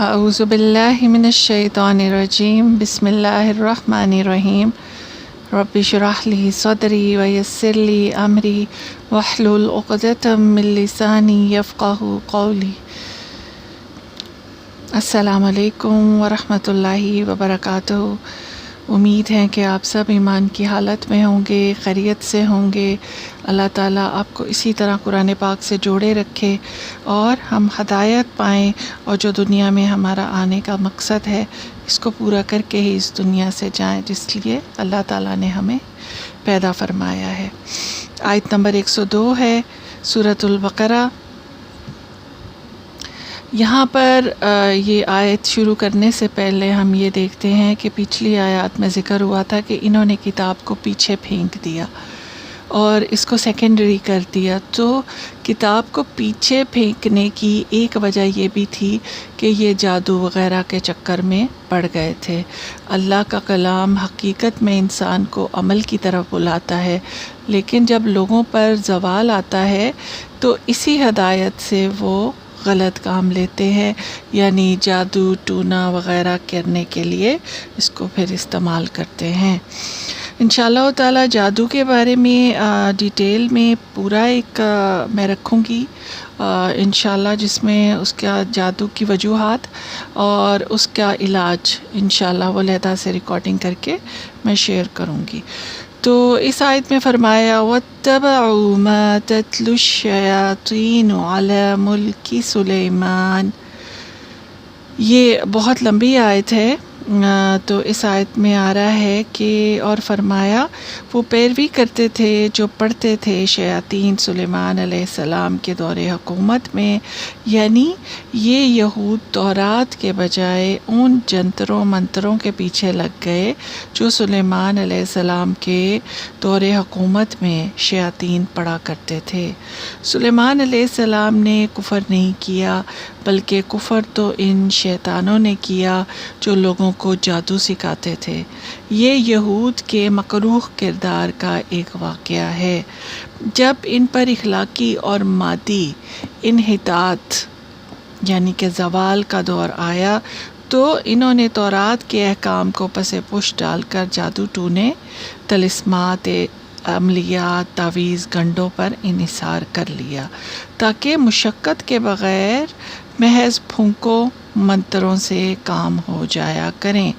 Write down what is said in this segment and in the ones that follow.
اعوذ باللہ من الشیطان الرجیم بسم اللہ الرحمن الرحیم رب اشرح لی صدری ویسر لی امری واحلل عقدۃ من لسانی یفقہوا قولی۔ السلام علیکم ورحمۃ اللہ وبرکاتہ۔ امید ہے کہ آپ سب ایمان کی حالت میں ہوں گے، خیریت سے ہوں گے۔ اللہ تعالیٰ آپ کو اسی طرح قرآن پاک سے جوڑے رکھے اور ہم ہدایت پائیں، اور جو دنیا میں ہمارا آنے کا مقصد ہے اس کو پورا کر کے ہی اس دنیا سے جائیں جس لیے اللہ تعالیٰ نے ہمیں پیدا فرمایا ہے۔ آیت نمبر 102 ہے سورۃ البقرہ۔ یہاں پر یہ آیت شروع کرنے سے پہلے ہم یہ دیکھتے ہیں کہ پچھلی آیات میں ذکر ہوا تھا کہ انہوں نے کتاب کو پیچھے پھینک دیا اور اس کو سیکنڈری کر دیا۔ تو کتاب کو پیچھے پھینکنے کی ایک وجہ یہ بھی تھی کہ یہ جادو وغیرہ کے چکر میں پڑ گئے تھے۔ اللہ کا کلام حقیقت میں انسان کو عمل کی طرف بلاتا ہے، لیکن جب لوگوں پر زوال آتا ہے تو اسی ہدایت سے وہ غلط کام لیتے ہیں، یعنی جادو ٹونا وغیرہ کرنے کے لیے اس کو پھر استعمال کرتے ہیں۔ انشاءاللہ تعالی جادو کے بارے میں ڈیٹیل میں پورا ایک میں رکھوں گی انشاءاللہ، جس میں اس کا جادو کی وجوہات اور اس کا علاج انشاءاللہ وہ علیحدہ سے ریکارڈنگ کر کے میں شیئر کروں گی۔ تو اس آیت میں فرمایا وَاتَّبَعُوا مَا تَتْلُو الشَّيَاطِينُ عَلَى مُلْكِ سُلَيْمَانَ۔ یہ بہت لمبی آیت ہے، تو اس آیت میں آ رہا ہے کہ اور فرمایا وہ پیروی کرتے تھے جو پڑھتے تھے شیاطین سلیمان علیہ السلام کے دور حکومت میں، یعنی یہ یہود تورات کے بجائے ان جنتروں منتروں کے پیچھے لگ گئے جو سلیمان علیہ السلام کے دور حکومت میں شیاطین پڑھا کرتے تھے۔ سلیمان علیہ السلام نے کفر نہیں کیا، بلکہ کفر تو ان شیطانوں نے کیا جو لوگوں کو جادو سکھاتے تھے۔ یہ یہود کے مکروہ کردار کا ایک واقعہ ہے۔ جب ان پر اخلاقی اور مادی انحطاط یعنی کہ زوال کا دور آیا تو انہوں نے تورات کے احکام کو پس پش ڈال کر جادو ٹونے، طلسمات، عملیات، تعویذ گنڈوں پر انحصار کر لیا تاکہ مشقت کے بغیر محض پھونکوں منتروں سے کام ہو جایا کریں۔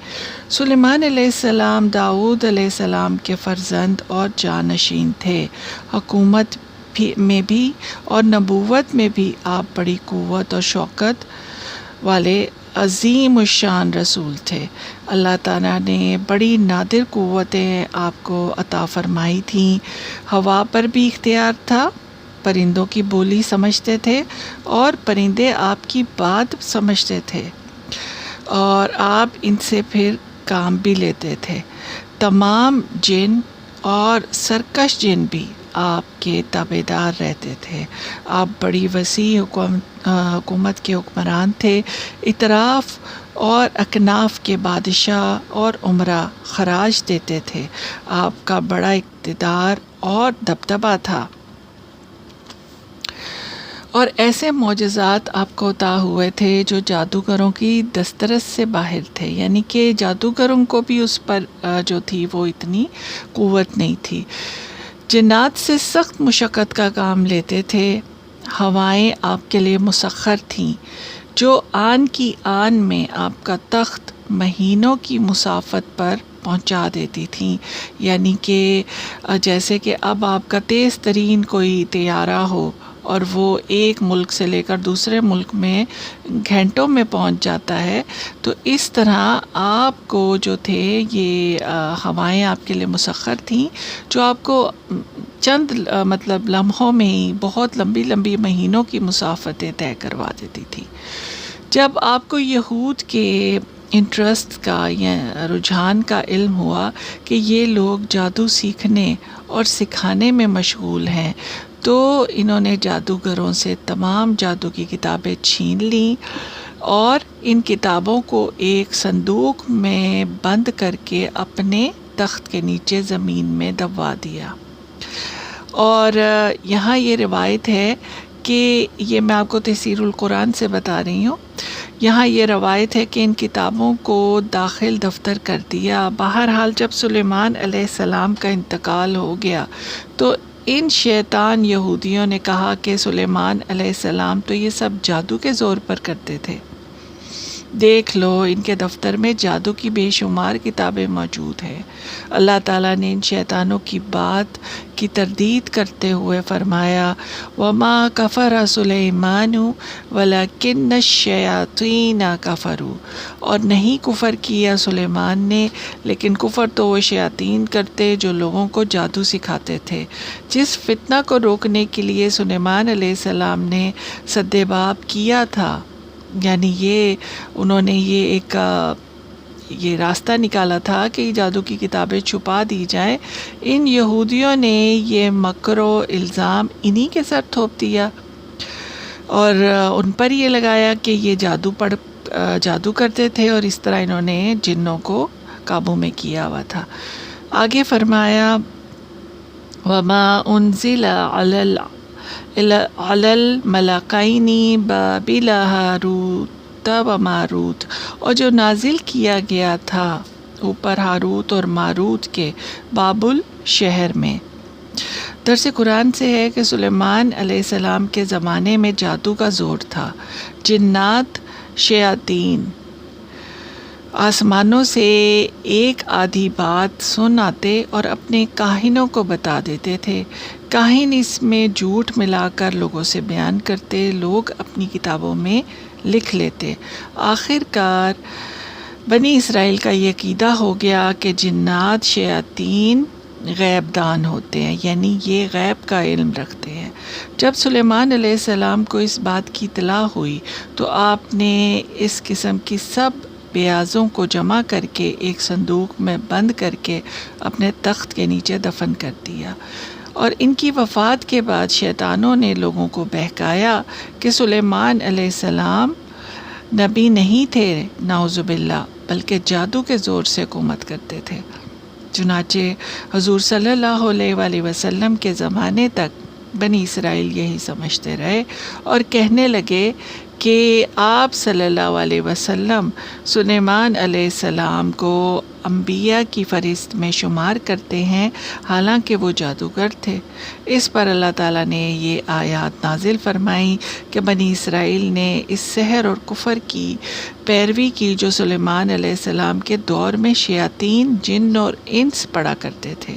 سلیمان علیہ السلام داؤد علیہ السلام کے فرزند اور جانشین تھے۔ حکومت میں بھی اور نبوت میں بھی آپ بڑی قوت اور شوکت والے عظیم الشان رسول تھے۔ اللہ تعالیٰ نے بڑی نادر قوتیں آپ کو عطا فرمائی تھیں۔ ہوا پر بھی اختیار تھا، پرندوں کی بولی سمجھتے تھے اور پرندے آپ کی بات سمجھتے تھے اور آپ ان سے پھر کام بھی لیتے تھے۔ تمام جن اور سرکش جن بھی آپ کے تابع دار رہتے تھے۔ آپ بڑی وسیع حکومت کے حکمران تھے۔ اطراف اور اکناف کے بادشاہ اور عمرا خراج دیتے تھے۔ آپ کا بڑا اقتدار اور دبدبہ تھا، اور ایسے معجزات آپ کو عطا ہوئے تھے جو جادوگروں کی دسترس سے باہر تھے، یعنی کہ جادوگروں کو بھی اس پر جو تھی وہ اتنی قوت نہیں تھی۔ جنات سے سخت مشقت کا کام لیتے تھے۔ ہوائیں آپ کے لیے مسخر تھیں جو آن کی آن میں آپ کا تخت مہینوں کی مسافت پر پہنچا دیتی تھیں، یعنی کہ جیسے کہ اب آپ کا تیز ترین کوئی طیارہ ہو اور وہ ایک ملک سے لے کر دوسرے ملک میں گھنٹوں میں پہنچ جاتا ہے، تو اس طرح آپ کو جو تھے یہ ہوائیں آپ کے لیے مسخر تھیں جو آپ کو چند مطلب لمحوں میں ہی بہت لمبی لمبی مہینوں کی مسافتیں طے کروا دیتی تھی۔ جب آپ کو یہود کے انٹرسٹ کا یا رجحان کا علم ہوا کہ یہ لوگ جادو سیکھنے اور سکھانے میں مشغول ہیں، تو انہوں نے جادوگروں سے تمام جادو کی کتابیں چھین لیں اور ان کتابوں کو ایک صندوق میں بند کر کے اپنے تخت کے نیچے زمین میں دبوا دیا۔ اور یہاں یہ روایت ہے کہ یہ میں آپ کو تفسیر القرآن سے بتا رہی ہوں، یہاں یہ روایت ہے کہ ان کتابوں کو داخل دفتر کر دیا۔ بہرحال جب سلیمان علیہ السلام کا انتقال ہو گیا تو ان شیطان یہودیوں نے کہا کہ سلیمان علیہ السلام تو یہ سب جادو کے زور پر کرتے تھے، دیکھ لو ان کے دفتر میں جادو کی بے شمار کتابیں موجود ہیں۔ اللہ تعالیٰ نے ان شیطانوں کی بات کی تردید کرتے ہوئے فرمایا وَمَا كَفَرَ سُلَيْمَانُ وَلَكِنَّ الشَّيَاطِينَ كَفَرُوا، اور نہیں کفر کیا سلیمان نے، لیکن کفر تو وہ شیاطین کرتے جو لوگوں کو جادو سکھاتے تھے۔ جس فتنہ کو روکنے کے لیے سلیمان علیہ السلام نے سد باب کیا تھا، یعنی انہوں نے یہ راستہ نکالا تھا کہ جادو کی کتابیں چھپا دی جائیں، ان یہودیوں نے یہ مکر و الزام انہی کے سر تھوپ دیا اور ان پر یہ لگایا کہ یہ جادو کرتے تھے، اور اس طرح انہوں نے جنوں کو قابو میں کیا ہوا تھا۔ آگے فرمایا وَمَا أُنزِلَ عَلَى الْمَلَكَيْنِ بَابِلَ ہاروت و ماروت، اور جو نازل کیا گیا تھا اوپر ہاروت اور ماروت کے بابل شہر میں۔ درس قرآن سے ہے کہ سلیمان علیہ السلام کے زمانے میں جادو کا زور تھا، جنات شیاطین آسمانوں سے ایک آدھی بات سن آتے اور اپنے کاہنوں کو بتا دیتے تھے، کاہن اس میں جھوٹ ملا کر لوگوں سے بیان کرتے، لوگ اپنی کتابوں میں لکھ لیتے۔ آخر کار بنی اسرائیل کا یہ عقیدہ ہو گیا کہ جنات شیاطین غیب دان ہوتے ہیں، یعنی یہ غیب کا علم رکھتے ہیں۔ جب سلیمان علیہ السلام کو اس بات کی اطلاع ہوئی تو آپ نے اس قسم کی سب بیازوں کو جمع کر کے ایک صندوق میں بند کر کے اپنے تخت کے نیچے دفن کر دیا، اور ان کی وفات کے بعد شیطانوں نے لوگوں کو بہکایا کہ سلیمان علیہ السلام نبی نہیں تھے نعوذ باللہ، بلکہ جادو کے زور سے حکومت کرتے تھے۔ چنانچہ حضور صلی اللہ علیہ وآلہ وسلم کے زمانے تک بنی اسرائیل یہی سمجھتے رہے اور کہنے لگے کہ آپ صلی اللہ علیہ وسلم سلیمان علیہ السلام کو انبیاء کی فہرست میں شمار کرتے ہیں، حالانکہ وہ جادوگر تھے۔ اس پر اللہ تعالیٰ نے یہ آیات نازل فرمائیں کہ بنی اسرائیل نے اس سحر اور کفر کی پیروی کی جو سلیمان علیہ السلام کے دور میں شیاطین جن اور انس پڑا کرتے تھے۔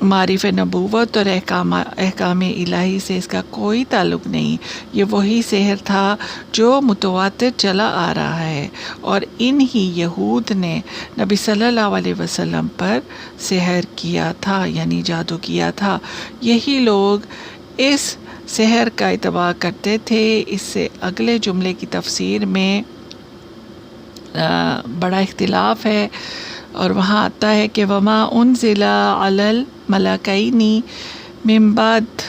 معرف نبوت اور احکام الہی سے اس کا کوئی تعلق نہیں، یہ وہی سحر تھا جو متواتر چلا آ رہا ہے، اور انہی یہود نے نبی صلی اللہ علیہ وسلم پر سحر کیا تھا، یعنی جادو کیا تھا۔ یہی لوگ اس سحر کا اتباع کرتے تھے۔ اس سے اگلے جملے کی تفسیر میں بڑا اختلاف ہے، اور وہاں آتا ہے کہ وما انزل علی الملکین من بعد،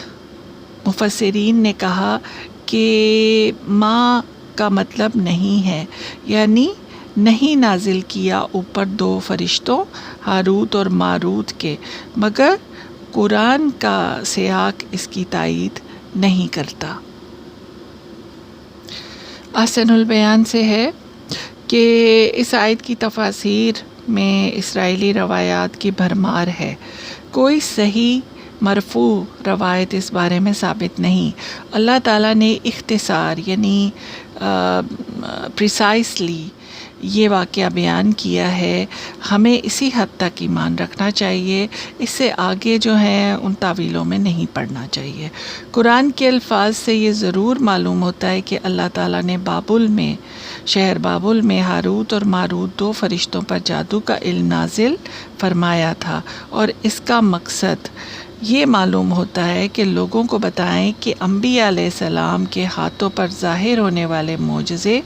مفسرین نے کہا کہ ما کا مطلب نہیں ہے، یعنی نہیں نازل کیا اوپر دو فرشتوں ہاروت اور ماروت کے، مگر قرآن کا سیاق اس کی تائید نہیں کرتا۔ احسن البیان سے ہے کہ اس آیت کی تفاسیر میں اسرائیلی روایات کی بھرمار ہے، کوئی صحیح مرفوع روایت اس بارے میں ثابت نہیں۔ اللہ تعالیٰ نے اختصار یعنی پریسائسلی یہ واقعہ بیان کیا ہے، ہمیں اسی حد تک ایمان رکھنا چاہیے، اس سے آگے جو ہیں ان تعویلوں میں نہیں پڑھنا چاہیے۔ قرآن کے الفاظ سے یہ ضرور معلوم ہوتا ہے کہ اللہ تعالیٰ نے شہر بابل میں ہاروت اور ماروت دو فرشتوں پر جادو کا علم نازل فرمایا تھا، اور اس کا مقصد یہ معلوم ہوتا ہے کہ لوگوں کو بتائیں کہ انبیاء علیہ السلام کے ہاتھوں پر ظاہر ہونے والے معجزے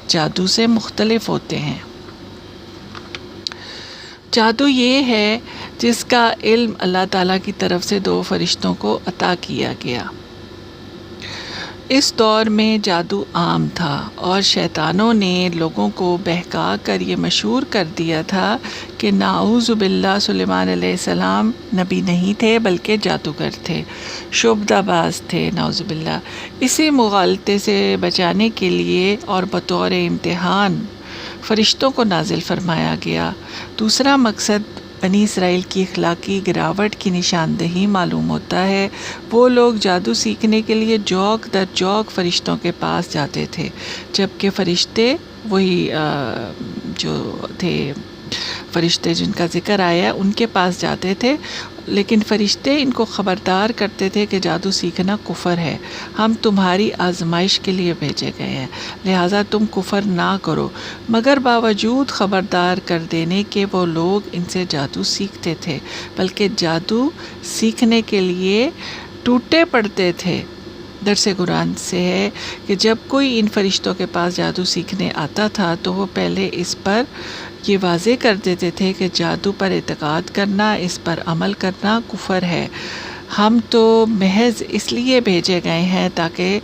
جادو سے مختلف ہوتے ہیں۔ جادو یہ ہے جس کا علم اللہ تعالیٰ کی طرف سے دو فرشتوں کو عطا کیا گیا۔ اس دور میں جادو عام تھا اور شیطانوں نے لوگوں کو بہکا کر یہ مشہور کر دیا تھا کہ نعوذ باللہ سلیمان علیہ السلام نبی نہیں تھے بلکہ جادوگر تھے، شعبدہ باز تھے، نعوذ باللہ۔ اسی مغالطے سے بچانے کے لیے اور بطور امتحان فرشتوں کو نازل فرمایا گیا۔ دوسرا مقصد بنی اسرائیل کی اخلاقی گراوٹ کی نشاندہی معلوم ہوتا ہے۔ وہ لوگ جادو سیکھنے کے لیے جوک در جوک فرشتوں کے پاس جاتے تھے، جبکہ فرشتے وہی جو تھے فرشتے جن کا ذکر آیا ہے ان کے پاس جاتے تھے، لیکن فرشتے ان کو خبردار کرتے تھے کہ جادو سیکھنا کفر ہے، ہم تمہاری آزمائش کے لیے بھیجے گئے ہیں، لہٰذا تم کفر نہ کرو۔ مگر باوجود خبردار کر دینے کے وہ لوگ ان سے جادو سیکھتے تھے، بلکہ جادو سیکھنے کے لیے ٹوٹے پڑتے تھے۔ درس قرآن سے ہے کہ جب کوئی ان فرشتوں کے پاس جادو سیکھنے آتا تھا تو وہ پہلے اس پر یہ واضح کر دیتے تھے کہ جادو پر اعتقاد کرنا، اس پر عمل کرنا کفر ہے، ہم تو محض اس لیے بھیجے گئے ہیں تاکہ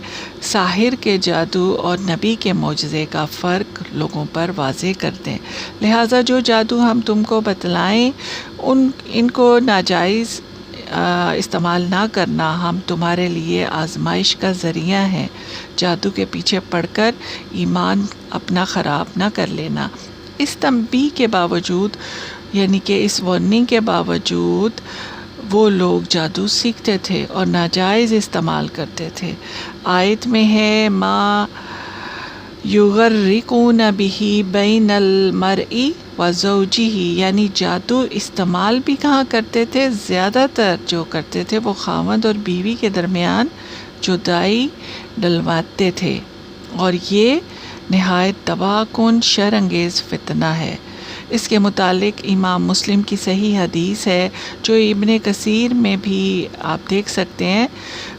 ساحر کے جادو اور نبی کے معجزے کا فرق لوگوں پر واضح کر دیں، لہٰذا جو جادو ہم تم کو بتلائیں ان کو ناجائز استعمال نہ کرنا، ہم تمہارے لیے آزمائش کا ذریعہ ہیں، جادو کے پیچھے پڑ کر ایمان اپنا خراب نہ کر لینا۔ اس تنبیہ کے باوجود، یعنی کہ اس وارننگ کے باوجود وہ لوگ جادو سیکھتے تھے اور ناجائز استعمال کرتے تھے۔ آیت میں ہے ما یغرقون بہ بین المرء وزوجہ، یعنی جادو استعمال بھی کہاں کرتے تھے، زیادہ تر جو کرتے تھے وہ خاوند اور بیوی کے درمیان جدائی ڈلواتے تھے، اور یہ نہایت تباہ کن شر انگیز فتنہ ہے۔ اس کے متعلق امام مسلم کی صحیح حدیث ہے جو ابن کثیر میں بھی آپ دیکھ سکتے ہیں،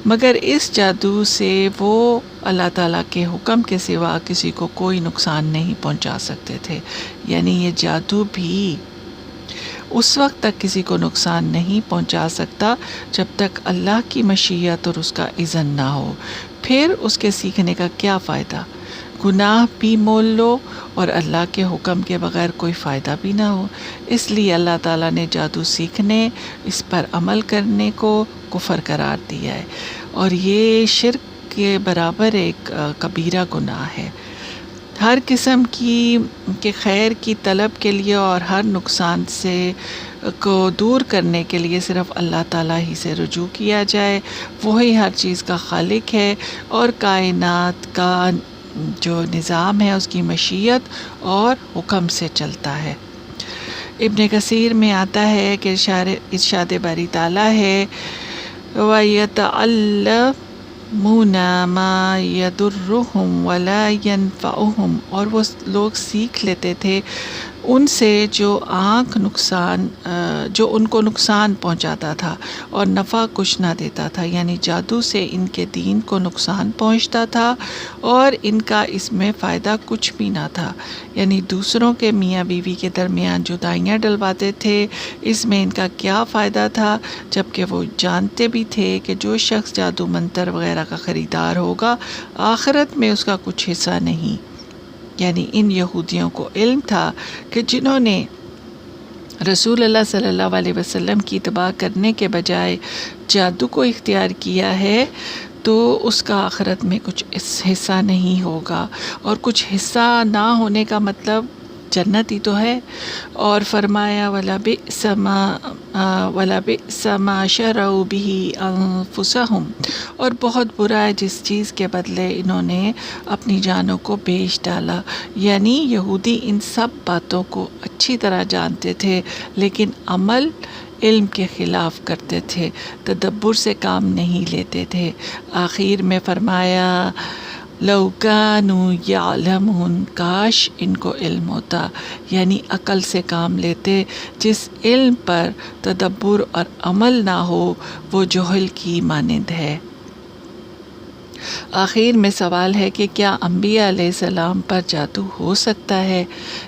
مگر اس جادو سے وہ اللہ تعالیٰ کے حکم کے سوا کسی کو کوئی نقصان نہیں پہنچا سکتے تھے، یعنی یہ جادو بھی اس وقت تک کسی کو نقصان نہیں پہنچا سکتا جب تک اللہ کی مشیت اور اس کا اذن نہ ہو، پھر اس کے سیکھنے کا کیا فائدہ، گناہ بھی مول لو اور اللہ کے حکم کے بغیر کوئی فائدہ بھی نہ ہو۔ اس لیے اللہ تعالیٰ نے جادو سیکھنے، اس پر عمل کرنے کو کفر قرار دیا ہے، اور یہ شرک کے برابر ایک کبیرہ گناہ ہے۔ ہر قسم کے خیر کی طلب کے لیے اور ہر نقصان سے کو دور کرنے کے لیے صرف اللہ تعالیٰ ہی سے رجوع کیا جائے، وہی ہر چیز کا خالق ہے اور کائنات کا جو نظام ہے اس کی مشیت اور حکم سے چلتا ہے۔ ابن کثیر میں آتا ہے کہ ارشاد باری تعالیٰ ہے وَيَتَعَلَّمُونَ مَا يَضُرُّهُمْ وَلَا يَنفَعُهُمْ، اور وہ لوگ سیکھ لیتے تھے ان سے جو ان کو نقصان پہنچاتا تھا اور نفع کچھ نہ دیتا تھا، یعنی جادو سے ان کے دین کو نقصان پہنچتا تھا اور ان کا اس میں فائدہ کچھ بھی نہ تھا، یعنی دوسروں کے میاں بیوی کے درمیان جدائیاں ڈلواتے تھے، اس میں ان کا کیا فائدہ تھا، جبکہ وہ جانتے بھی تھے کہ جو شخص جادو منتر وغیرہ کا خریدار ہوگا آخرت میں اس کا کچھ حصہ نہیں۔ یعنی ان یہودیوں کو علم تھا کہ جنہوں نے رسول اللہ صلی اللہ علیہ وسلم کی اتباع کرنے کے بجائے جادو کو اختیار کیا ہے تو اس کا آخرت میں کچھ حصہ نہیں ہوگا، اور کچھ حصہ نہ ہونے کا مطلب جنت ہی تو ہے، اور فرمایا وَلَبِئْسَ مَا شَرَوْا بِهِ أَنفُسَهُمْ، اور بہت برا ہے جس چیز کے بدلے انہوں نے اپنی جانوں کو بیچ ڈالا۔ یعنی یہودی ان سب باتوں کو اچھی طرح جانتے تھے لیکن عمل علم کے خلاف کرتے تھے، تدبر سے کام نہیں لیتے تھے۔ آخر میں فرمایا لَوْ كَانُوا يَعْلَمُونَ، کاش ان کو علم ہوتا، یعنی عقل سے کام لیتے، جس علم پر تدبر اور عمل نہ ہو وہ جہل کی مانند ہے۔ آخر میں سوال ہے کہ کیا انبیاء علیہ السلام پر جادو ہو سکتا ہے؟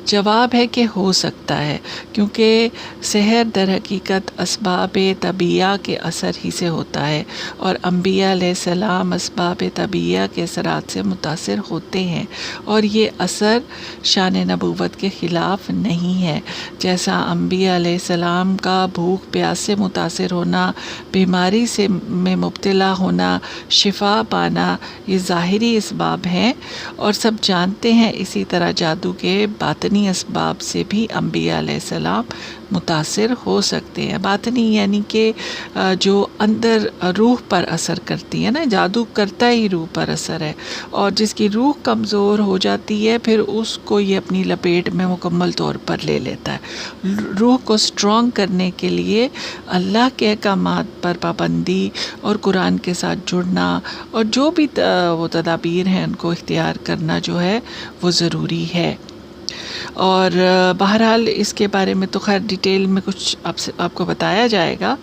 جواب ہے کہ ہو سکتا ہے، کیونکہ سحر در حقیقت اسباب طبیعہ کے اثر ہی سے ہوتا ہے، اور انبیاء علیہ السلام اسباب طبیعہ کے اثرات سے متاثر ہوتے ہیں، اور یہ اثر شان نبوت کے خلاف نہیں ہے۔ جیسا انبیاء علیہ السلام کا بھوک پیاس سے متاثر ہونا، بیماری میں مبتلا ہونا، شفا پانا، یہ ظاہری اسباب ہیں اور سب جانتے ہیں۔ اسی طرح جادو کے باطنی اسباب سے بھی انبیاء علیہ السلام متاثر ہو سکتے ہیں۔ باطنی یعنی کہ جو اندر روح پر اثر کرتی ہے نا، جادو کرتا ہی روح پر اثر ہے، اور جس کی روح کمزور ہو جاتی ہے پھر اس کو یہ اپنی لپیٹ میں مکمل طور پر لے لیتا ہے۔ روح کو سٹرونگ کرنے کے لیے اللہ کے احکامات پر پابندی اور قرآن کے ساتھ جڑنا اور جو بھی وہ تدابیر ہیں ان کو اختیار کرنا جو ہے وہ ضروری ہے۔ اور بہرحال اس کے بارے میں تو خیر ڈیٹیل میں کچھ آپ کو بتایا جائے گا۔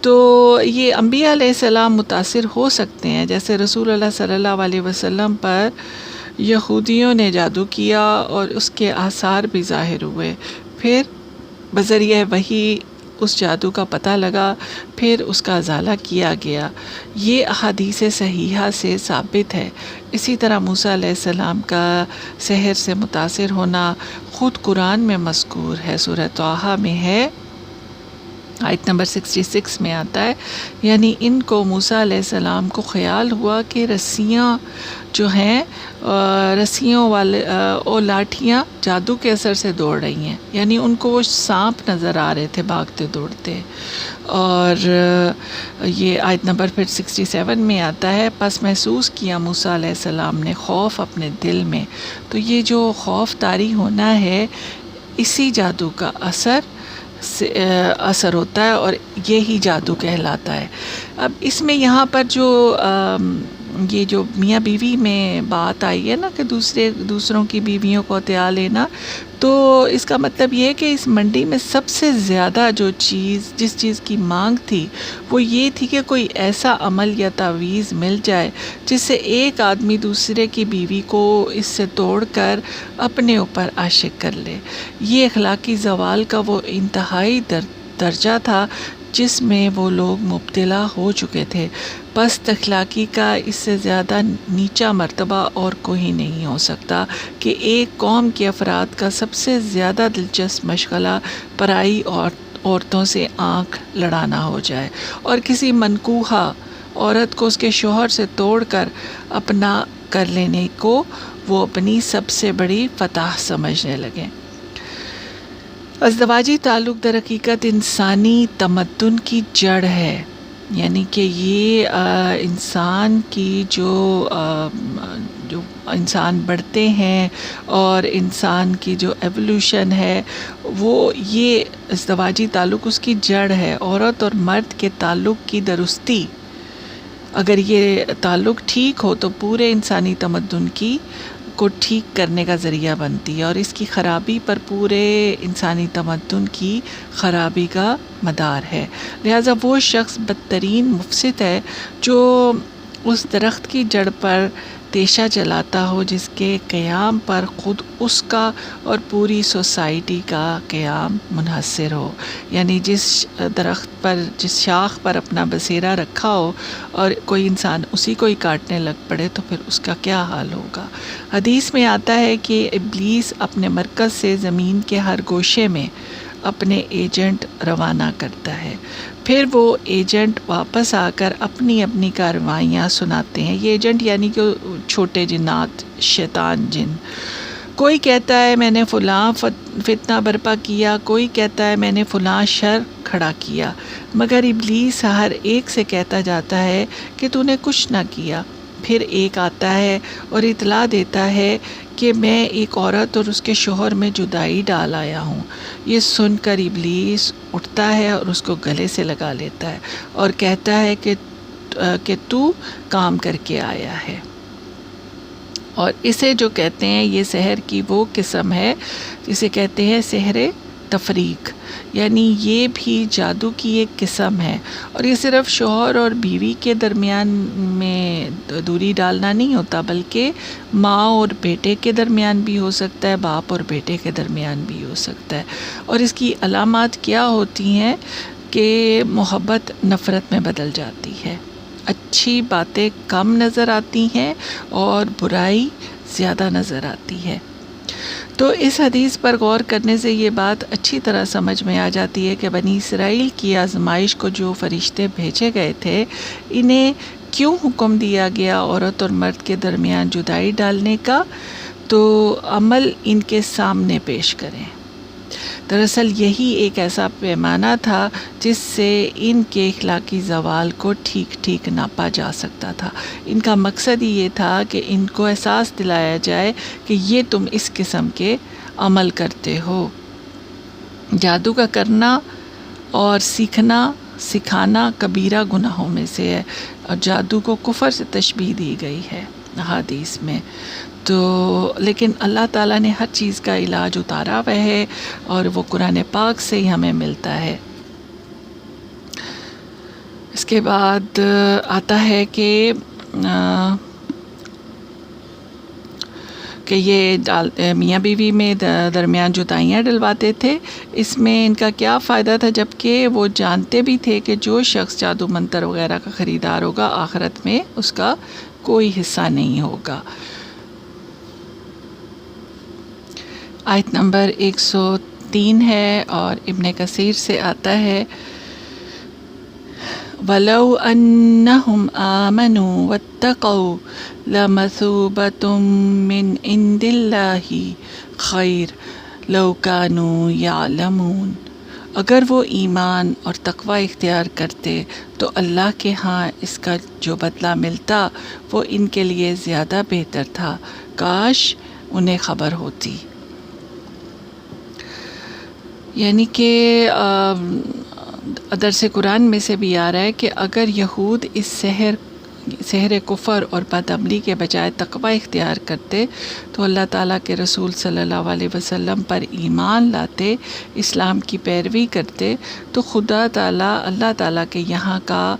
تو یہ انبیاء علیہ السلام متاثر ہو سکتے ہیں، جیسے رسول اللہ صلی اللہ علیہ وسلم پر یہودیوں نے جادو کیا اور اس کے آثار بھی ظاہر ہوئے، پھر بذریعہ وحی اس جادو کا پتہ لگا، پھر اس کا ازالہ کیا گیا۔ یہ احادیث صحیحہ سے ثابت ہے۔ اسی طرح موسیٰ علیہ السلام کا سحر سے متاثر ہونا خود قرآن میں مذکور ہے، سورہ طٰہٰ میں ہے، آیت نمبر 66 میں آتا ہے، یعنی ان کو موسیٰ علیہ السلام کو خیال ہوا کہ رسیاں جو ہیں رسیوں والے اور لاٹھیاں جادو کے اثر سے دوڑ رہی ہیں، یعنی ان کو وہ سانپ نظر آ رہے تھے بھاگتے دوڑتے۔ اور یہ آیت نمبر پھر 67 میں آتا ہے، پس محسوس کیا موسیٰ علیہ السلام نے خوف اپنے دل میں۔ تو یہ جو خوف طاری ہونا ہے اسی جادو کا اثر ہوتا ہے، اور یہی جادو کہلاتا ہے۔ اب اس میں یہاں پر جو یہ جو میاں بیوی میں بات آئی ہے نا کہ دوسروں کی بیویوں کو ہتھیا لینا، تو اس کا مطلب یہ ہے کہ اس منڈی میں سب سے زیادہ جس چیز کی مانگ تھی وہ یہ تھی کہ کوئی ایسا عمل یا تعویذ مل جائے جس سے ایک آدمی دوسرے کی بیوی کو اس سے توڑ کر اپنے اوپر عاشق کر لے۔ یہ اخلاقی زوال کا وہ انتہائی درجہ تھا جس میں وہ لوگ مبتلا ہو چکے تھے۔ پست اخلاقی کا اس سے زیادہ نیچا مرتبہ اور کوئی نہیں ہو سکتا کہ ایک قوم کے افراد کا سب سے زیادہ دلچسپ مشغلہ پرائی عورتوں سے آنکھ لڑانا ہو جائے، اور کسی منکوحہ عورت کو اس کے شوہر سے توڑ کر اپنا کر لینے کو وہ اپنی سب سے بڑی فتح سمجھنے لگیں۔ ازدواجی تعلق در حقیقت انسانی تمدن کی جڑ ہے، یعنی کہ یہ انسان کی جو انسان بڑھتے ہیں اور انسان کی جو ایولیوشن ہے وہ یہ ازدواجی تعلق اس کی جڑ ہے۔ عورت اور مرد کے تعلق کی درستی، اگر یہ تعلق ٹھیک ہو تو پورے انسانی تمدن کو ٹھیک کرنے کا ذریعہ بنتی ہے، اور اس کی خرابی پر پورے انسانی تمدن کی خرابی کا مدار ہے۔ لہٰذا وہ شخص بدترین مفسد ہے جو اس درخت کی جڑ پر تیشہ جلاتا ہو جس کے قیام پر خود اس کا اور پوری سوسائٹی کا قیام منحصر ہو، یعنی جس درخت پر جس شاخ پر اپنا بسیرا رکھا ہو اور کوئی انسان اسی کو ہی کاٹنے لگ پڑے تو پھر اس کا کیا حال ہوگا۔ حدیث میں آتا ہے کہ ابلیس اپنے مرکز سے زمین کے ہر گوشے میں اپنے ایجنٹ روانہ کرتا ہے، پھر وہ ایجنٹ واپس آ کر اپنی اپنی کارروائیاں سناتے ہیں۔ یہ ایجنٹ یعنی کہ چھوٹے جنات، شیطان جن۔ کوئی کہتا ہے میں نے فلاں فتنہ برپا کیا، کوئی کہتا ہے میں نے فلاں شر کھڑا کیا، مگر ابلیس ہر ایک سے کہتا جاتا ہے کہ تو نے کچھ نہ کیا۔ پھر ایک آتا ہے اور اطلاع دیتا ہے کہ میں ایک عورت اور اس کے شوہر میں جدائی ڈال آیا ہوں۔ یہ سن کر ابلیس اٹھتا ہے اور اس کو گلے سے لگا لیتا ہے اور کہتا ہے کہ تو کام کر کے آیا ہے۔ اور اسے جو کہتے ہیں یہ سحر کی وہ قسم ہے جسے کہتے ہیں سحر تفریق، یعنی یہ بھی جادو کی ایک قسم ہے، اور یہ صرف شوہر اور بیوی کے درمیان میں دوری ڈالنا نہیں ہوتا، بلکہ ماں اور بیٹے کے درمیان بھی ہو سکتا ہے، باپ اور بیٹے کے درمیان بھی ہو سکتا ہے۔ اور اس کی علامات کیا ہوتی ہیں کہ محبت نفرت میں بدل جاتی ہے، اچھی باتیں کم نظر آتی ہیں اور برائی زیادہ نظر آتی ہے۔ تو اس حدیث پر غور کرنے سے یہ بات اچھی طرح سمجھ میں آ جاتی ہے کہ بنی اسرائیل کی آزمائش کو جو فرشتے بھیجے گئے تھے، انہیں کیوں حکم دیا گیا عورت اور مرد کے درمیان جدائی ڈالنے کا؟ تو عمل ان کے سامنے پیش کریں۔ دراصل یہی ایک ایسا پیمانہ تھا جس سے ان کے اخلاقی زوال کو ٹھیک ناپا جا سکتا تھا۔ ان کا مقصد ہی یہ تھا کہ ان کو احساس دلایا جائے کہ یہ تم اس قسم کے عمل کرتے ہو۔ جادو کا کرنا اور سکھانا کبیرہ گناہوں میں سے ہے، اور جادو کو کفر سے تشبیہ دی گئی ہے حدیث میں۔ تو لیکن اللہ تعالیٰ نے ہر چیز کا علاج اتارا ہوا ہے، اور وہ قرآن پاک سے ہی ہمیں ملتا ہے۔ اس کے بعد آتا ہے کہ یہ میاں بیوی میں درمیان جدائیاں ڈلواتے تھے۔ اس میں ان کا کیا فائدہ تھا، جبکہ وہ جانتے بھی تھے کہ جو شخص جادو منتر وغیرہ کا خریدار ہوگا، آخرت میں اس کا کوئی حصہ نہیں ہوگا۔ آیت نمبر 103 ہے، اور ابن کثیر سے آتا ہے وَلَوْ أَنَّهُمْ آمَنُوا وَاتَّقَوْا لَمَثُوبَةٌ مِّنْ عِندِ اللَّهِ خَيْرٌ لَوْ كَانُوا يَعْلَمُونَ۔ اگر وہ ایمان اور تقوی اختیار کرتے تو اللہ کے ہاں اس کا جو بدلہ ملتا وہ ان کے لیے زیادہ بہتر تھا، کاش انہیں خبر ہوتی۔ یعنی کہ درس قرآن میں سے بھی آ رہا ہے کہ اگر یہود اس سحر کفر اور بدعملی کے بجائے تقوی اختیار کرتے تو اللہ تعالیٰ کے رسول صلی اللہ علیہ وسلم پر ایمان لاتے، اسلام کی پیروی کرتے، تو اللہ تعالیٰ کے یہاں کا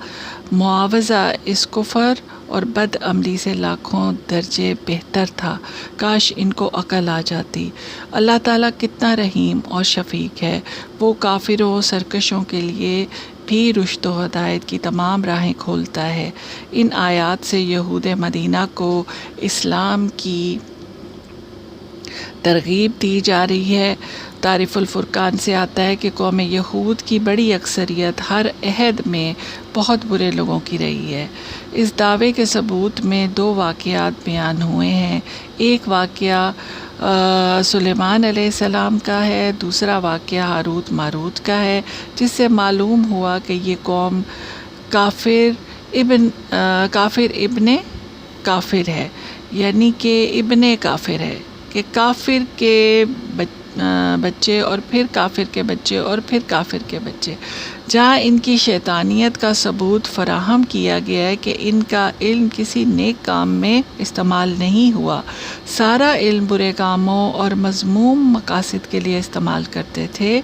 معاوضہ اس کفر اور بد عملی سے لاکھوں درجے بہتر تھا۔ کاش ان کو عقل آ جاتی۔ اللہ تعالیٰ کتنا رحیم اور شفیق ہے، وہ کافروں سرکشوں کے لیے بھی رشد و ہدایت کی تمام راہیں کھولتا ہے۔ ان آیات سے یہود مدینہ کو اسلام کی ترغیب دی جا رہی ہے۔ تعریف الفرقان سے آتا ہے کہ قوم یہود کی بڑی اکثریت ہر عہد میں بہت برے لوگوں کی رہی ہے۔ اس دعوے کے ثبوت میں 2 واقعات بیان ہوئے ہیں۔ ایک واقعہ سلیمان علیہ السلام کا ہے، دوسرا واقعہ ہاروت ماروت کا ہے، جس سے معلوم ہوا کہ یہ قوم کافر ابن کافر ہے، یعنی کہ ابن کافر ہے، کہ کافر کے بچے اور پھر کافر کے بچے اور پھر کافر کے بچے۔ جہاں ان کی شیطانیت کا ثبوت فراہم کیا گیا ہے کہ ان کا علم کسی نیک کام میں استعمال نہیں ہوا، سارا علم برے کاموں اور مذموم مقاصد کے لیے استعمال کرتے تھے،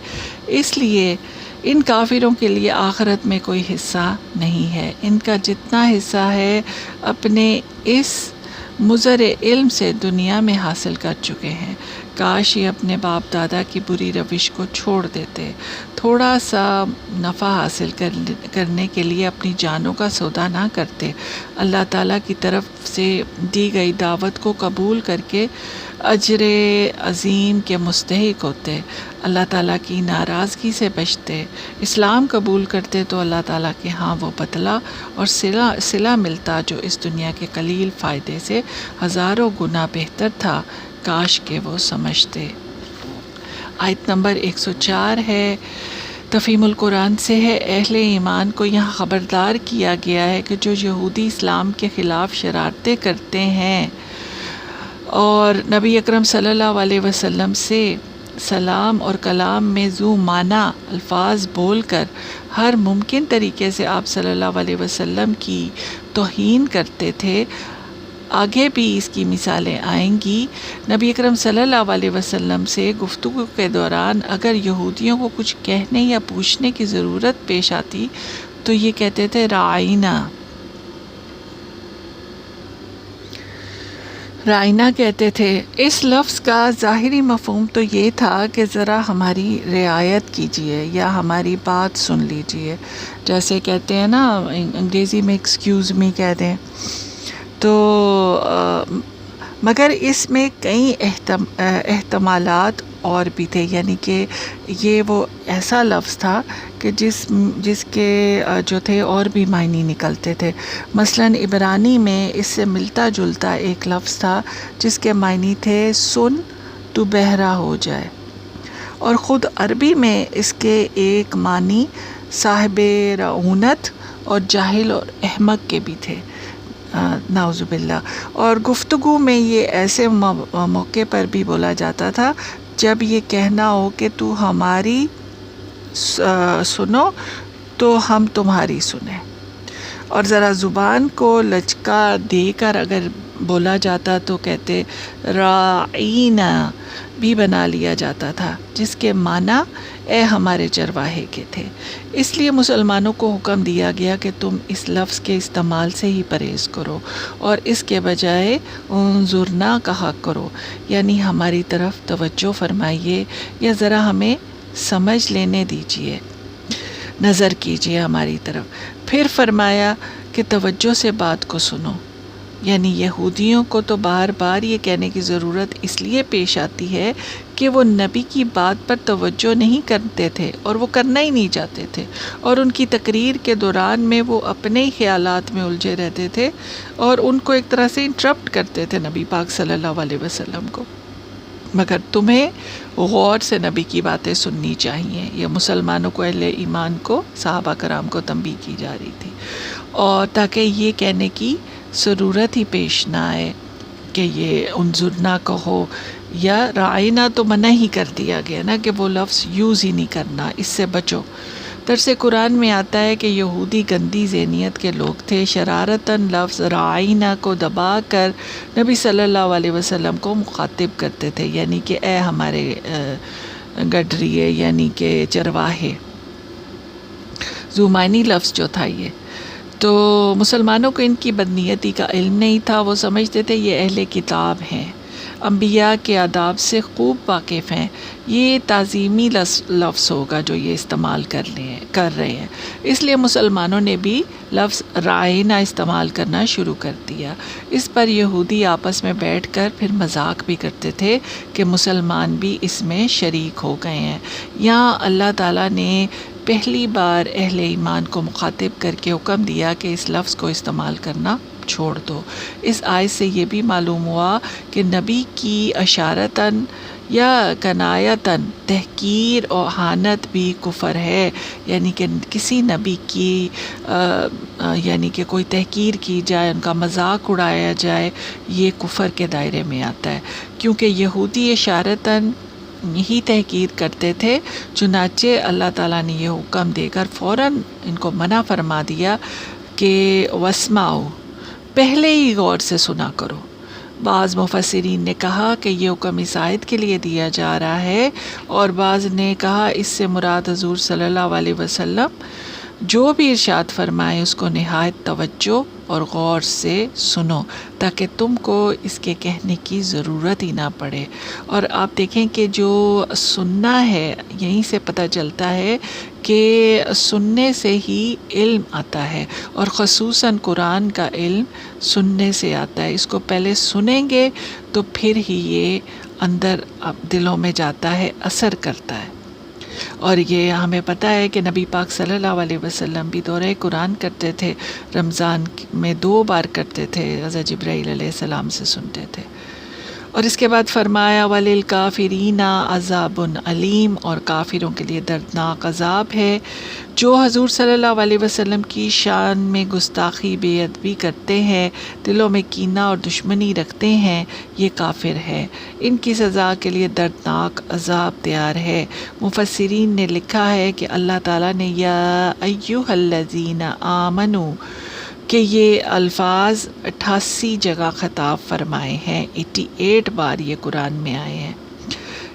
اس لیے ان کافروں کے لیے آخرت میں کوئی حصہ نہیں ہے۔ ان کا جتنا حصہ ہے اپنے اس مضر علم سے دنیا میں حاصل کر چکے ہیں۔ کاش یہ اپنے باپ دادا کی بری روش کو چھوڑ دیتے، تھوڑا سا نفع حاصل کرنے کے لیے اپنی جانوں کا سودا نہ کرتے، اللہ تعالیٰ کی طرف سے دی گئی دعوت کو قبول کر کے اجر عظیم کے مستحق ہوتے، اللہ تعالیٰ کی ناراضگی سے بچتے، اسلام قبول کرتے تو اللہ تعالیٰ کے ہاں وہ بدلہ اور صلہ ملتا جو اس دنیا کے قلیل فائدے سے ہزاروں گنا بہتر تھا، کاش کہ وہ سمجھتے۔ آیت نمبر 104 ہے، تفہیم القرآن سے ہے، اہل ایمان کو یہاں خبردار کیا گیا ہے کہ جو یہودی اسلام کے خلاف شرارتیں کرتے ہیں اور نبی اکرم صلی اللہ علیہ وسلم سے سلام اور کلام میں ذو معنی الفاظ بول کر ہر ممکن طریقے سے آپ صلی اللہ علیہ وسلم کی توہین کرتے تھے، آگے بھی اس کی مثالیں آئیں گی۔ نبی اکرم صلی اللہ علیہ وسلم سے گفتگو کے دوران اگر یہودیوں کو کچھ کہنے یا پوچھنے کی ضرورت پیش آتی تو یہ کہتے تھے رائنا کہتے تھے۔ اس لفظ کا ظاہری مفہوم تو یہ تھا کہ ذرا ہماری رعایت کیجئے یا ہماری بات سن لیجئے، جیسے کہتے ہیں نا انگریزی میں ایکسکیوز می کہہ دیں تو مگر اس میں کئی احتمالات اور بھی تھے، یعنی کہ یہ وہ ایسا لفظ تھا کہ جس کے جو تھے اور بھی معنی نکلتے تھے۔ مثلاً عبرانی میں اس سے ملتا جلتا ایک لفظ تھا جس کے معنی تھے سن تو بہرا ہو جائے، اور خود عربی میں اس کے ایک معنی صاحب رعونت اور جاہل اور احمق کے بھی تھے، نعوذ باللہ۔ اور گفتگو میں یہ ایسے موقع پر بھی بولا جاتا تھا جب یہ کہنا ہو کہ تو ہماری سنو تو ہم تمہاری سنیں، اور ذرا زبان کو لچکا دے کر اگر بولا جاتا تو کہتے راعینا بھی بنا لیا جاتا تھا، جس کے معنی اے ہمارے چرواہے کے تھے۔ اس لیے مسلمانوں کو حکم دیا گیا کہ تم اس لفظ کے استعمال سے ہی پرہیز کرو اور اس کے بجائے انظرنا کہا کرو، یعنی ہماری طرف توجہ فرمائیے یا ذرا ہمیں سمجھ لینے دیجیے، نظر کیجیے ہماری طرف۔ پھر فرمایا کہ توجہ سے بات کو سنو، یعنی یہودیوں کو تو بار بار یہ کہنے کی ضرورت اس لیے پیش آتی ہے کہ وہ نبی کی بات پر توجہ نہیں کرتے تھے اور وہ کرنا ہی نہیں چاہتے تھے، اور ان کی تقریر کے دوران میں وہ اپنے ہی خیالات میں الجھے رہتے تھے اور ان کو ایک طرح سے انٹرپٹ کرتے تھے نبی پاک صلی اللہ علیہ وسلم کو۔ مگر تمہیں غور سے نبی کی باتیں سننی چاہیے، یہ مسلمانوں کو، اہل ایمان کو، صحابہ کرام کو تنبیہ کی جا رہی تھی، اور تاکہ یہ کہنے کی ضرورت ہی پیش نہ آئے کہ یہ انظرنا کہو یا رعینا، تو منع ہی کر دیا گیا نا کہ وہ لفظ یوز ہی نہیں کرنا، اس سے بچو۔ درس قرآن میں آتا ہے کہ یہودی گندی ذہنیت کے لوگ تھے، شرارتاً لفظ رعینا کو دبا کر نبی صلی اللہ علیہ وسلم کو مخاطب کرتے تھے، یعنی کہ اے ہمارے گڈریے، یعنی کہ چرواہے، زمانی لفظ جو تھا یہ۔ تو مسلمانوں کو ان کی بدنیتی کا علم نہیں تھا، وہ سمجھتے تھے یہ اہل کتاب ہیں، انبیاء کے آداب سے خوب واقف ہیں، یہ تعظیمی لفظ ہوگا جو یہ استعمال کر رہے ہیں۔ اس لیے مسلمانوں نے بھی لفظ رعینا استعمال کرنا شروع کر دیا۔ اس پر یہودی آپس میں بیٹھ کر پھر مذاق بھی کرتے تھے کہ مسلمان بھی اس میں شریک ہو گئے ہیں۔ یہاں اللہ تعالیٰ نے پہلی بار اہل ایمان کو مخاطب کر کے حکم دیا کہ اس لفظ کو استعمال کرنا چھوڑ دو۔ اس آیت سے یہ بھی معلوم ہوا کہ نبی کی اشارتاً یا کنایتاً تحقیر اور اہانت بھی کفر ہے، یعنی کہ کسی نبی کی یعنی کہ کوئی تحقیر کی جائے، ان کا مذاق اڑایا جائے، یہ کفر کے دائرے میں آتا ہے، کیونکہ یہودی اشارتاً یہی تحقیر کرتے تھے۔ چنانچہ اللہ تعالیٰ نے یہ حکم دے کر فوراً ان کو منع فرما دیا کہ واسمعوا، پہلے ہی غور سے سنا کرو۔ بعض مفسرین نے کہا کہ یہ حکم اس آیت کے لیے دیا جا رہا ہے، اور بعض نے کہا اس سے مراد حضور صلی اللہ علیہ وسلم جو بھی ارشاد فرمائے اس کو نہایت توجہ اور غور سے سنو، تاکہ تم کو اس کے کہنے کی ضرورت ہی نہ پڑے۔ اور آپ دیکھیں کہ جو سننا ہے، یہیں سے پتہ چلتا ہے کہ سننے سے ہی علم آتا ہے، اور خصوصاً قرآن کا علم سننے سے آتا ہے۔ اس کو پہلے سنیں گے تو پھر ہی یہ اندر دلوں میں جاتا ہے، اثر کرتا ہے۔ اور یہ ہمیں پتہ ہے کہ نبی پاک صلی اللہ علیہ وسلم بھی دورہ قرآن کرتے تھے، رمضان میں 2 بار کرتے تھے، حضرت جبرائیل علیہ السلام سے سنتے تھے۔ اور اس کے بعد فرمایا وَلِلْكَافِرِينَ عَذَابٌ علیم، اور کافروں کے لیے دردناک عذاب ہے۔ جو حضور صلی اللہ علیہ وسلم کی شان میں گستاخی، بے ادبی کرتے ہیں، دلوں میں کینہ اور دشمنی رکھتے ہیں، یہ کافر ہے، ان کی سزا کے لیے دردناک عذاب تیار ہے۔ مفسرین نے لکھا ہے کہ اللہ تعالیٰ نے یا ایھا الذین آمنوا کہ یہ الفاظ 88 جگہ خطاب فرمائے ہیں، 88 بار یہ قرآن میں آئے ہیں۔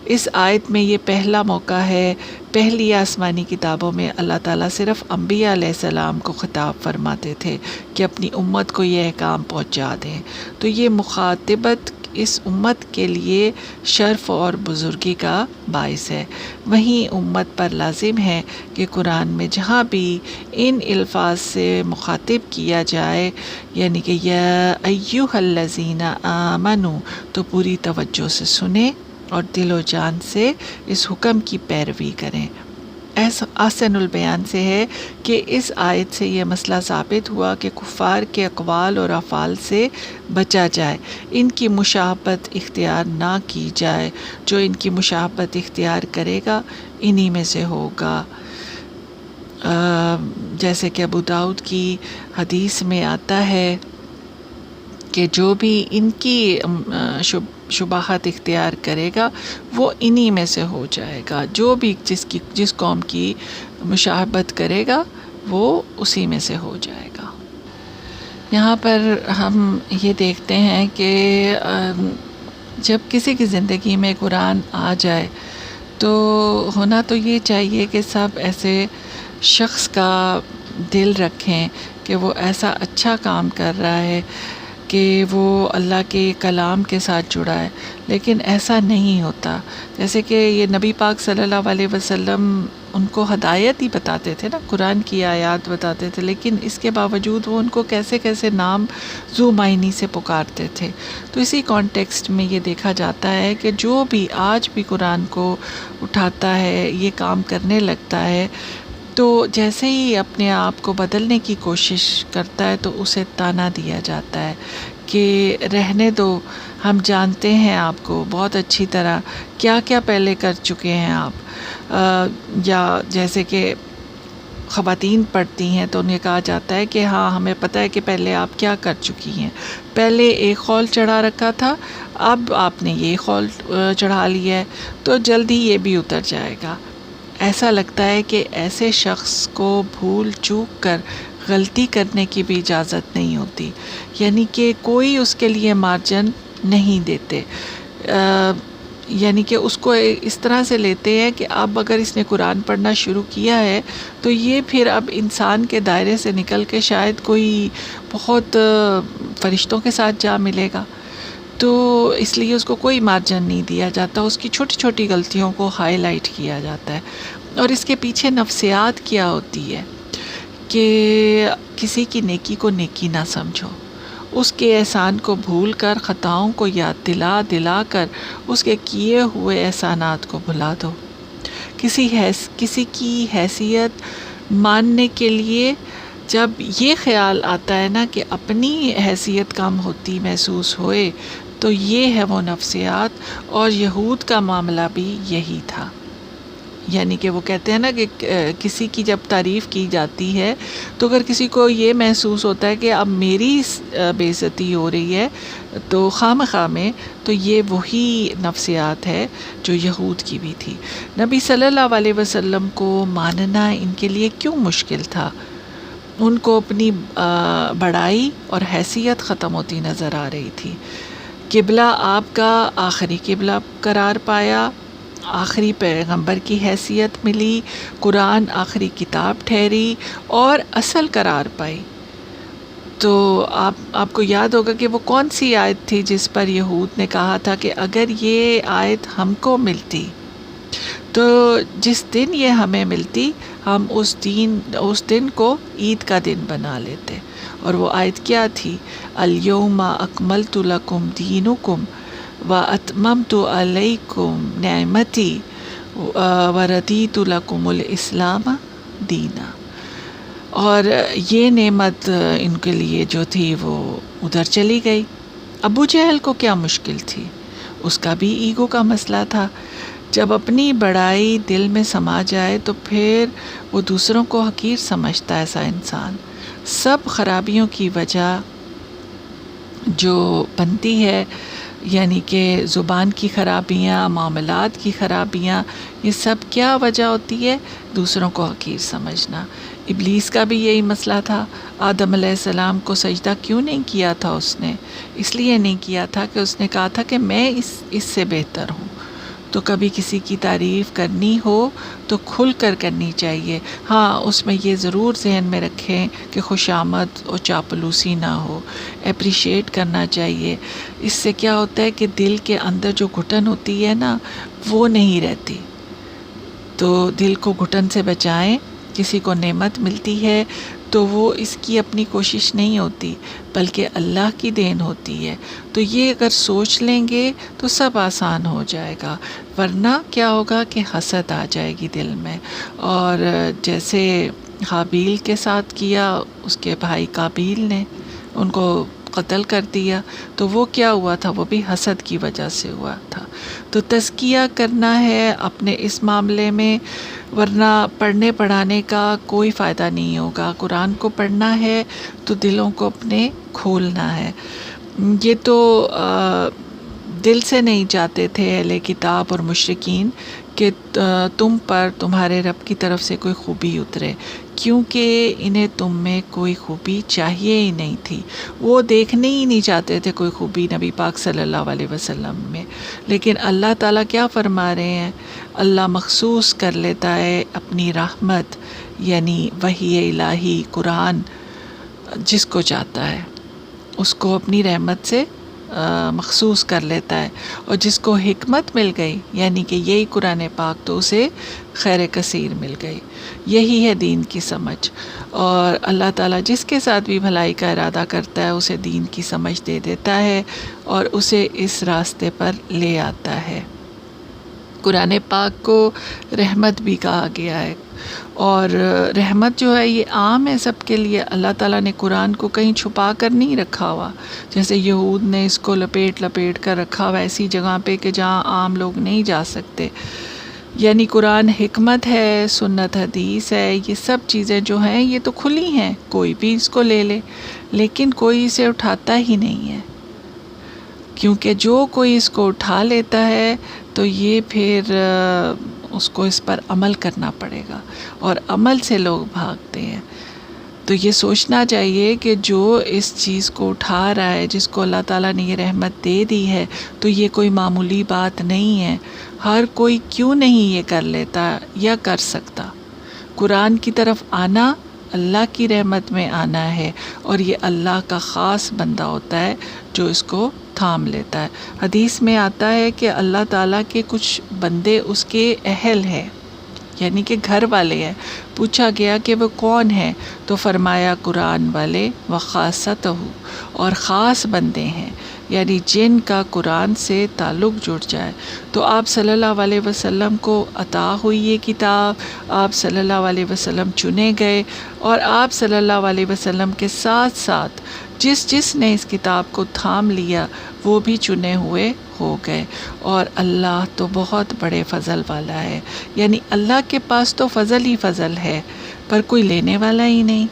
اس آیت میں یہ پہلا موقع ہے، پہلی آسمانی کتابوں میں اللہ تعالیٰ صرف انبیاء علیہ السلام کو خطاب فرماتے تھے کہ اپنی امت کو یہ احکام پہنچا دیں، تو یہ مخاطبت اس امت کے لیے شرف اور بزرگی کا باعث ہے۔ وہیں امت پر لازم ہے کہ قرآن میں جہاں بھی ان الفاظ سے مخاطب کیا جائے، یعنی کہ یا ایھا الذین آمنوا، تو پوری توجہ سے سنیں اور دل و جان سے اس حکم کی پیروی کریں۔ احسن البیان سے ہے کہ اس آیت سے یہ مسئلہ ثابت ہوا کہ کفار کے اقوال اور افعال سے بچا جائے، ان کی مشابہت اختیار نہ کی جائے، جو ان کی مشابہت اختیار کرے گا انہی میں سے ہوگا۔ جیسے کہ ابو داؤد کی حدیث میں آتا ہے کہ جو بھی ان کی شباہت اختیار کرے گا وہ انہی میں سے ہو جائے گا، جو بھی جس قوم کی مشابہت کرے گا وہ اسی میں سے ہو جائے گا۔ یہاں پر ہم یہ دیکھتے ہیں کہ جب کسی کی زندگی میں قرآن آ جائے تو ہونا تو یہ چاہیے کہ سب ایسے شخص کا دل رکھیں کہ وہ ایسا اچھا کام کر رہا ہے کہ وہ اللہ کے کلام کے ساتھ جڑا ہے، لیکن ایسا نہیں ہوتا۔ جیسے کہ یہ نبی پاک صلی اللہ علیہ وسلم ان کو ہدایت ہی بتاتے تھے نا، قرآن کی آیات بتاتے تھے، لیکن اس کے باوجود وہ ان کو کیسے کیسے نام ذو معنی سے پکارتے تھے۔ تو اسی کانٹیکسٹ میں یہ دیکھا جاتا ہے کہ جو بھی آج بھی قرآن کو اٹھاتا ہے، یہ کام کرنے لگتا ہے، تو جیسے ہی اپنے آپ کو بدلنے کی کوشش کرتا ہے تو اسے طعنہ دیا جاتا ہے کہ رہنے دو، ہم جانتے ہیں آپ کو بہت اچھی طرح، کیا کیا پہلے کر چکے ہیں آپ۔ یا جیسے کہ خواتین پڑھتی ہیں تو انہیں کہا جاتا ہے کہ ہاں ہمیں پتہ ہے کہ پہلے آپ کیا کر چکی ہیں، پہلے ایک خول چڑھا رکھا تھا، اب آپ نے یہ خول چڑھا لیا ہے تو جلدی یہ بھی اتر جائے گا۔ ایسا لگتا ہے کہ ایسے شخص کو بھول چوک کر غلطی کرنے کی بھی اجازت نہیں ہوتی، یعنی کہ کوئی اس کے لیے مارجن نہیں دیتے، یعنی کہ اس کو اس طرح سے لیتے ہیں کہ اب اگر اس نے قرآن پڑھنا شروع کیا ہے تو یہ پھر اب انسان کے دائرے سے نکل کے شاید کوئی بہت فرشتوں کے ساتھ جا ملے گا، تو اس لیے اس کو کوئی مارجن نہیں دیا جاتا، اس کی چھوٹی چھوٹی غلطیوں کو ہائی لائٹ کیا جاتا ہے۔ اور اس کے پیچھے نفسیات کیا ہوتی ہے کہ کسی کی نیکی کو نیکی نہ سمجھو، اس کے احسان کو بھول کر خطاؤں کو یاد دلا دلا کر اس کے کیے ہوئے احسانات کو بھلا دو۔ کسی کی حیثیت ماننے کے لیے جب یہ خیال آتا ہے نا کہ اپنی حیثیت کم ہوتی محسوس ہوئے، تو یہ ہے وہ نفسیات، اور یہود کا معاملہ بھی یہی تھا۔ یعنی کہ وہ کہتے ہیں نا کہ کسی کی جب تعریف کی جاتی ہے تو اگر کسی کو یہ محسوس ہوتا ہے کہ اب میری بے عزتی ہو رہی ہے تو خواہ میں، تو یہ وہی نفسیات ہے جو یہود کی بھی تھی۔ نبی صلی اللہ علیہ وسلم کو ماننا ان کے لیے کیوں مشکل تھا؟ ان کو اپنی بڑائی اور حیثیت ختم ہوتی نظر آ رہی تھی۔ قبلہ آپ کا آخری قبلہ قرار پایا، آخری پیغمبر کی حیثیت ملی، قرآن آخری کتاب ٹھہری اور اصل قرار پائی۔ تو آپ کو یاد ہوگا کہ وہ کون سی آیت تھی جس پر یہود نے کہا تھا کہ اگر یہ آیت ہم کو ملتی تو جس دن یہ ہمیں ملتی ہم اس دن کو عید کا دن بنا لیتے۔ اور وہ آیت کیا تھی؟ الیوم اکملت لکم دینکم واتممت علیکم نعمتی ورضیت لکم الاسلام دینا۔ اور یہ نعمت ان کے لیے جو تھی وہ ادھر چلی گئی۔ ابو جہل کو کیا مشکل تھی؟ اس کا بھی ایگو کا مسئلہ تھا۔ جب اپنی بڑائی دل میں سما جائے تو پھر وہ دوسروں کو حقیر سمجھتا ہے ایسا انسان۔ سب خرابیوں کی وجہ جو بنتی ہے، یعنی کہ زبان کی خرابیاں، معاملات کی خرابیاں، یہ سب کیا وجہ ہوتی ہے؟ دوسروں کو حقیر سمجھنا۔ ابلیس کا بھی یہی مسئلہ تھا. آدم علیہ السلام کو سجدہ کیوں نہیں کیا تھا اس نے؟ اس لیے نہیں کیا تھا کہ اس نے کہا تھا کہ میں اس سے بہتر ہوں. تو کبھی کسی کی تعریف کرنی ہو تو کھل کر کرنی چاہیے. ہاں، اس میں یہ ضرور ذہن میں رکھیں کہ خوشامد اور چاپلوسی نہ ہو، اپریشیٹ کرنا چاہیے. اس سے کیا ہوتا ہے کہ دل کے اندر جو گھٹن ہوتی ہے نا، وہ نہیں رہتی. تو دل کو گھٹن سے بچائیں. کسی کو نعمت ملتی ہے تو وہ اس کی اپنی کوشش نہیں ہوتی بلکہ اللہ کی دین ہوتی ہے. تو یہ اگر سوچ لیں گے تو سب آسان ہو جائے گا. ورنہ کیا ہوگا کہ حسد آ جائے گی دل میں. اور جیسے حابیل کے ساتھ کیا اس کے بھائی قابیل نے، ان کو قتل کر دیا، تو وہ کیا ہوا تھا؟ وہ بھی حسد کی وجہ سے ہوا تھا. تو تزکیہ کرنا ہے اپنے اس معاملے میں، ورنہ پڑھنے پڑھانے کا کوئی فائدہ نہیں ہوگا. قرآن کو پڑھنا ہے تو دلوں کو اپنے کھولنا ہے. یہ تو دل سے نہیں چاہتے تھے اہل کتاب اور مشرکین کہ تم پر تمہارے رب کی طرف سے کوئی خوبی اترے، کیونکہ انہیں تم میں کوئی خوبی چاہیے ہی نہیں تھی. وہ دیکھنے ہی نہیں چاہتے تھے کوئی خوبی نبی پاک صلی اللہ علیہ وسلم میں. لیکن اللہ تعالیٰ کیا فرما رہے ہیں؟ اللہ مخصوص کر لیتا ہے اپنی رحمت، یعنی وحی الہی قرآن، جس کو چاہتا ہے اس کو اپنی رحمت سے مخصوص کر لیتا ہے. اور جس کو حکمت مل گئی، یعنی کہ یہی قرآن پاک، تو اسے خیر کثیر مل گئی. یہی ہے دین کی سمجھ. اور اللہ تعالیٰ جس کے ساتھ بھی بھلائی کا ارادہ کرتا ہے اسے دین کی سمجھ دے دیتا ہے اور اسے اس راستے پر لے آتا ہے. قرآن پاک کو رحمت بھی کہا گیا ہے، اور رحمت جو ہے یہ عام ہے سب کے لیے. اللہ تعالیٰ نے قرآن کو کہیں چھپا کر نہیں رکھا ہوا، جیسے یہود نے اس کو لپیٹ کر رکھا ہوا ایسی جگہ پہ کہ جہاں عام لوگ نہیں جا سکتے. یعنی قرآن حکمت ہے، سنت حدیث ہے، یہ سب چیزیں جو ہیں یہ تو کھلی ہیں، کوئی بھی اس کو لے لے، لیکن کوئی اسے اٹھاتا ہی نہیں ہے. کیونکہ جو کوئی اس کو اٹھا لیتا ہے تو یہ پھر اس کو اس پر عمل کرنا پڑے گا، اور عمل سے لوگ بھاگتے ہیں. تو یہ سوچنا چاہیے کہ جو اس چیز کو اٹھا رہا ہے، جس کو اللہ تعالیٰ نے یہ رحمت دے دی ہے، تو یہ کوئی معمولی بات نہیں ہے. ہر کوئی کیوں نہیں یہ کر لیتا یا کر سکتا؟ قرآن کی طرف آنا اللہ کی رحمت میں آنا ہے، اور یہ اللہ کا خاص بندہ ہوتا ہے جو اس کو تھام لیتا ہے. حدیث میں آتا ہے کہ اللہ تعالیٰ کے کچھ بندے اس کے اہل ہیں، یعنی کہ گھر والے ہیں. پوچھا گیا کہ وہ کون ہیں، تو فرمایا قرآن والے وخاصتہ، اور خاص بندے ہیں، یعنی جن کا قرآن سے تعلق جڑ جائے. تو آپ صلی اللہ علیہ وسلم کو عطا ہوئی یہ کتاب، آپ صلی اللہ علیہ وسلم چنے گئے، اور آپ صلی اللہ علیہ وسلم کے ساتھ ساتھ جس نے اس کتاب کو تھام لیا وہ بھی چنے ہوئے ہو گئے. اور اللہ تو بہت بڑے فضل والا ہے، یعنی اللہ کے پاس تو فضل ہی فضل ہے، پر کوئی لینے والا ہی نہیں.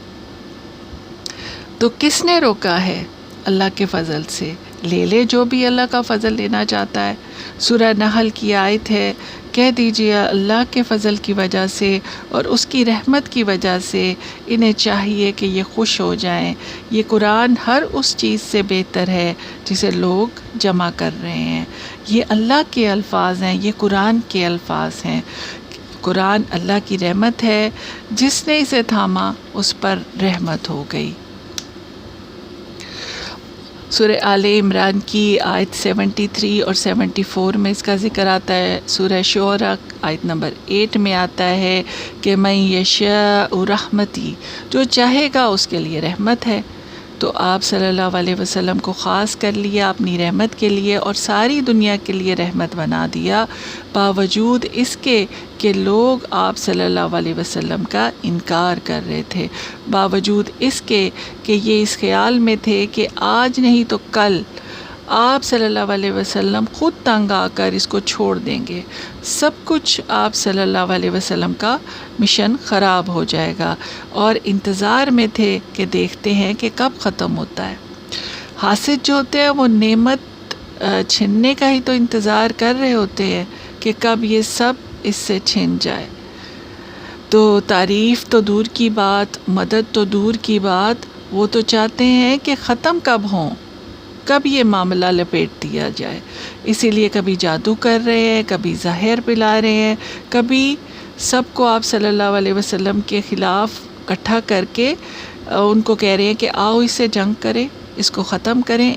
تو کس نے روکا ہے اللہ کے فضل سے؟ لے لے جو بھی اللہ کا فضل لینا چاہتا ہے. سورہ نحل کی آیت ہے، کہہ دیجئے اللہ کے فضل کی وجہ سے اور اس کی رحمت کی وجہ سے انہیں چاہیے کہ یہ خوش ہو جائیں. یہ قرآن ہر اس چیز سے بہتر ہے جسے لوگ جمع کر رہے ہیں. یہ اللہ کے الفاظ ہیں، یہ قرآن کے الفاظ ہیں. قرآن اللہ کی رحمت ہے، جس نے اسے تھاما اس پر رحمت ہو گئی. سورہ آل عمران کی آیت 73 اور 74 میں اس کا ذکر آتا ہے. سورہ شعراء آیت نمبر 8 میں آتا ہے کہ من یشاء رحمتی، جو چاہے گا اس کے لیے رحمت ہے. تو آپ صلی اللہ علیہ وسلم کو خاص کر لیا اپنی رحمت کے لیے، اور ساری دنیا کے لیے رحمت بنا دیا، باوجود اس کے کہ لوگ آپ صلی اللہ علیہ وسلم کا انکار کر رہے تھے، باوجود اس کے کہ یہ اس خیال میں تھے کہ آج نہیں تو کل آپ صلی اللہ علیہ وسلم خود تنگ آ کر اس کو چھوڑ دیں گے. سب کچھ آپ صلی اللہ علیہ وسلم کا مشن خراب ہو جائے گا، اور انتظار میں تھے کہ دیکھتے ہیں کہ کب ختم ہوتا ہے. حاسد جو ہوتے ہیں وہ نعمت چھننے کا ہی تو انتظار کر رہے ہوتے ہیں کہ کب یہ سب اس سے چھن جائے. تو تعریف تو دور کی بات، مدد تو دور کی بات، وہ تو چاہتے ہیں کہ ختم کب ہوں، کب یہ معاملہ لپیٹ دیا جائے۔ اسی لیے کبھی جادو کر رہے ہیں، کبھی زہر پلا رہے ہیں، کبھی سب کو آپ صلی اللہ علیہ وسلم کے خلاف اکٹھا کر کے ان کو کہہ رہے ہیں کہ آؤ اس سے جنگ کریں، اس کو ختم کریں۔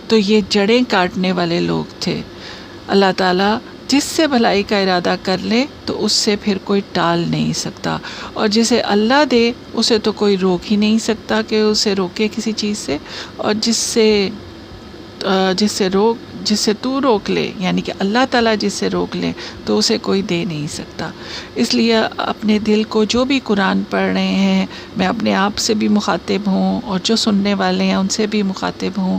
تو یہ جڑیں کاٹنے والے لوگ تھے۔ اللہ تعالیٰ جس سے بھلائی کا ارادہ کر لے تو اس سے پھر کوئی ٹال نہیں سکتا، اور جسے اللہ دے اسے تو کوئی روک ہی نہیں سکتا کہ اسے روکے کسی چیز سے، اور جس سے تو روک لے، یعنی کہ اللہ تعالیٰ جس سے روک لے تو اسے کوئی دے نہیں سکتا۔ اس لیے اپنے دل کو، جو بھی قرآن پڑھ رہے ہیں، میں اپنے آپ سے بھی مخاطب ہوں اور جو سننے والے ہیں ان سے بھی مخاطب ہوں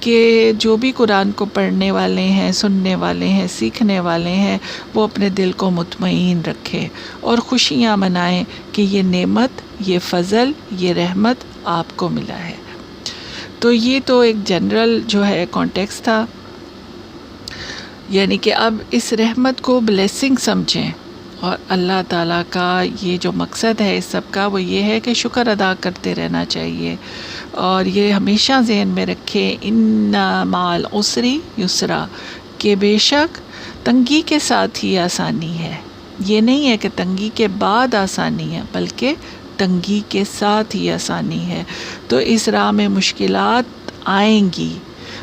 کہ جو بھی قرآن کو پڑھنے والے ہیں، سننے والے ہیں، سیکھنے والے ہیں، وہ اپنے دل کو مطمئن رکھے اور خوشیاں منائیں کہ یہ نعمت، یہ فضل، یہ رحمت آپ کو ملا ہے۔ تو یہ تو ایک جنرل جو ہے کانٹیکسٹ تھا، یعنی کہ اب اس رحمت کو بلیسنگ سمجھیں، اور اللہ تعالیٰ کا یہ جو مقصد ہے اس سب کا وہ یہ ہے کہ شکر ادا کرتے رہنا چاہیے، اور یہ ہمیشہ ذہن میں رکھے ان مع العسر یسرا، کہ بے شک تنگی کے ساتھ ہی آسانی ہے۔ یہ نہیں ہے کہ تنگی کے بعد آسانی ہے، بلکہ تنگی کے ساتھ ہی آسانی ہے۔ تو اس راہ میں مشکلات آئیں گی،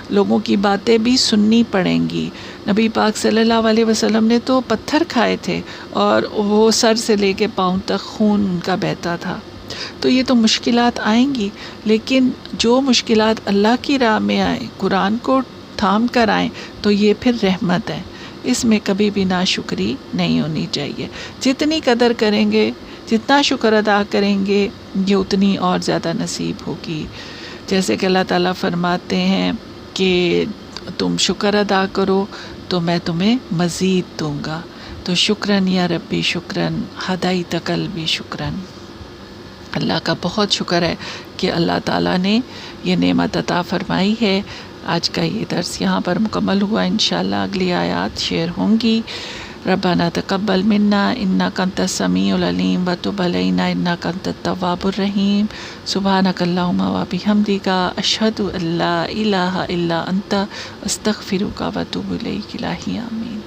لوگوں کی باتیں بھی سننی پڑیں گی۔ نبی پاک صلی اللہ علیہ وسلم نے تو پتھر کھائے تھے اور وہ سر سے لے کے پاؤں تک خون ان کا بہتا تھا۔ تو یہ تو مشکلات آئیں گی، لیکن جو مشکلات اللہ کی راہ میں آئیں، قرآن کو تھام کر آئیں، تو یہ پھر رحمت ہے۔ اس میں کبھی بھی ناشکری نہیں ہونی چاہیے۔ جتنی قدر کریں گے، جتنا شکر ادا کریں گے، یہ اتنی اور زیادہ نصیب ہوگی۔ جیسے کہ اللہ تعالیٰ فرماتے ہیں کہ تم شکر ادا کرو تو میں تمہیں مزید دوں گا۔ تو شکراً یا ربی شکراً، ہدایت قلبی شکراً۔ اللہ کا بہت شکر ہے کہ اللہ تعالیٰ نے یہ نعمت عطا فرمائی ہے۔ آج کا یہ درس یہاں پر مکمل ہوا، انشاءاللہ اگلی آیات شیئر ہوں گی۔ ربنا تقبل منا انک انت السمیع العلیم وتب علینا انک انت التواب الرحیم۔ سبحانک اللہم وبحمدک، اشہد ان لا الہ الا انت، استغفرک واتوب الیک۔ الہی آمین۔